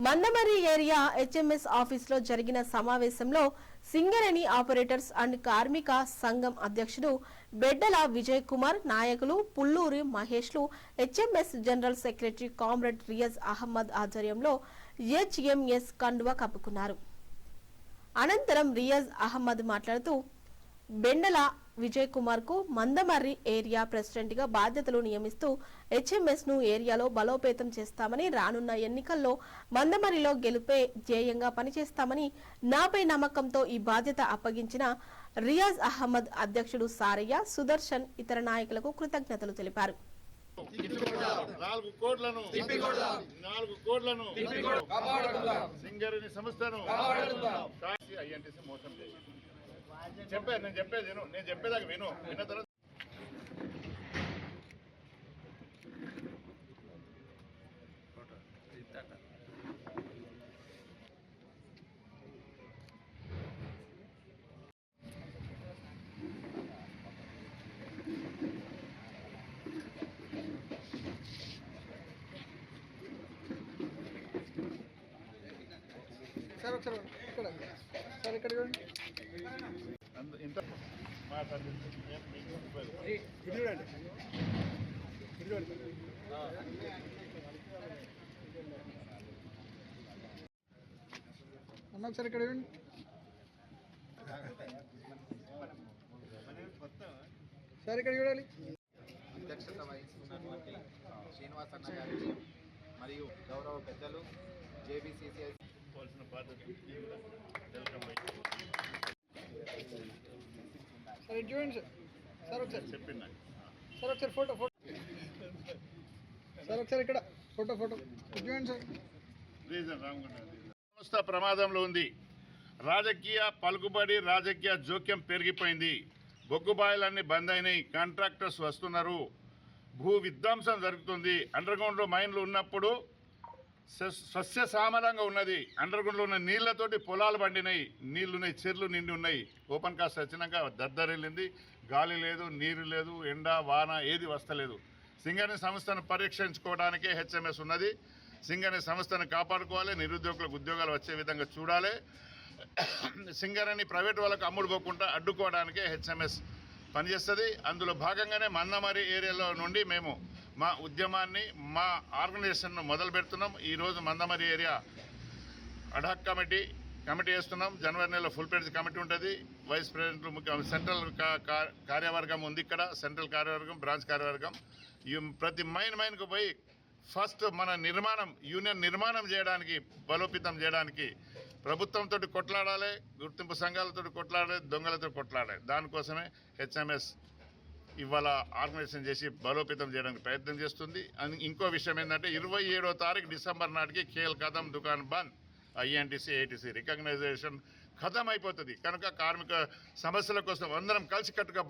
Mandamarri area HMS ఆఫీసులో జరిగిన సమావేశంలో సింగరేణి ఆపరేటర్స్ అండ్ కార్మిక సంఘం అధ్యక్షుడు బెడ్డల విజయ్ కుమార్, నాయకులు పుల్లూరి మహేష్లు, HMS general secretary comrade Riyaz Ahmed ఆధ్వర్యంలో హెచ్ఎంఎస్ కండువా కప్పుకున్నారు. అనంతరం రియాజ్ అహ్మద్ మాట్లాడుతూ బెండల విజయ్ కుమార్ కు మందమర్రి ఏరియా ప్రెసిడెంట్ గా బాధ్యతలు నియమిస్తూ హెచ్ఎంఎస్ ను ఏరియాలో బలోపేతం చేస్తామని, రానున్న ఎన్నికల్లో మందమర్రిలో గెలుపే ధ్యేయంగా పనిచేస్తామని, నాపై నమ్మకంతో ఈ బాధ్యత అప్పగించిన రియాజ్ అహ్మద్, అధ్యక్షుడు సారయ్య, సుదర్శన్, ఇతర నాయకులకు కృతజ్ఞతలు తెలిపారు. 4 కోట్లను సింగరేణి సంస్థను ఐఎన్టీసీ మోసం చేసింది. నేను చెప్పేదాకా విన్న తర్వాత సార్ ఇక్కడ చూడండి. ఇంత అన్న ఒకసారి ఇక్కడ చూడండి. సార్ ఇక్కడ చూడాలి. అధ్యక్షత వహిస్తున్నటువంటి శ్రీనివాస్ అన్న గారికి మరియు గౌరవ పెద్దలు జేబీసీసీఐ సార్ చూడండి. సార్ ఒకసారి చెప్పింది. సార్ ఒకసారి ఫోటో సార్ ఒకసారి ఇక్కడ ఫోటో చూడండి సార్. సంస్థ ప్రమాదంలో ఉంది. రాజకీయ పలుకుబడి, రాజకీయ జోక్యం పెరిగిపోయింది. బొగ్గుబాయిలన్నీ బంద్ అయినాయి. కాంట్రాక్టర్స్ వస్తున్నారు. భూ విధ్వంసం జరుగుతుంది. అండర్గ్రౌండ్లో మైన్లు ఉన్నప్పుడు సస్యశ్యామలంగా ఉన్నది. అండర్గ్రౌండ్లో ఉన్న నీళ్లతోటి పొలాలు పండినాయి. నీళ్లున్నాయి, చెర్లు నిండి ఉన్నాయి. ఓపెన్ కాస్ట్ వచ్చినాక దద్దరిల్లింది. గాలి లేదు, నీరు లేదు, ఎండ వాన ఏది వస్తలేదు. సింగరేణి సంస్థను పరీక్షించుకోవడానికే హెచ్ఎంఎస్ ఉన్నది. సింగరేణి సంస్థను కాపాడుకోవాలి. నిరుద్యోగులకు ఉద్యోగాలు వచ్చే విధంగా చూడాలి. సింగరేణి ప్రైవేట్ వాళ్ళకు అమ్ముడుపోకుండా అడ్డుకోవడానికే హెచ్ఎంఎస్ పనిచేస్తుంది. అందులో భాగంగానే మందమర్రి ఏరియాలో నుండి మేము మా ఉద్యమాన్ని, మా ఆర్గనైజేషన్ను మొదలు పెడుతున్నాం. ఈరోజు మందమర్రి ఏరియా అడాక్ కమిటీ వేస్తున్నాం. జనవరి నెలలో ఫుల్ ప్లేజ్ కమిటీ ఉంటుంది. వైస్ ప్రెసిడెంట్లు, సెంట్రల్ కార్యవర్గం ఉంది. ఇక్కడ సెంట్రల్ కార్యవర్గం, బ్రాంచ్ కార్యవర్గం ప్రతి మైన్కు పోయి ఫస్ట్ మన యూనియన్ నిర్మాణం చేయడానికి, బలోపేతం చేయడానికి ప్రభుత్వంతో కొట్లాడాలి, గుర్తింపు సంఘాలతో కొట్లాడాలి, దొంగలతో కొట్లాడాలి. దానికోసమే హెచ్ఎంఎస్ ఇవాళ ఆర్గనైజేషన్ చేసి బలోపేతం చేయడానికి ప్రయత్నం చేస్తుంది. ఇంకో విషయం ఏంటంటే 27వ తారీఖు డిసెంబర్ నాటికి ఖేల్ ఖతం దుకాన్ బంద్, ఐఎన్టీసీ ఏటీసీ రికగ్నైజేషన్ ఖతం అయిపోతుంది. కనుక కార్మిక సమస్యల కోసం అందరం కలిసికట్టుగా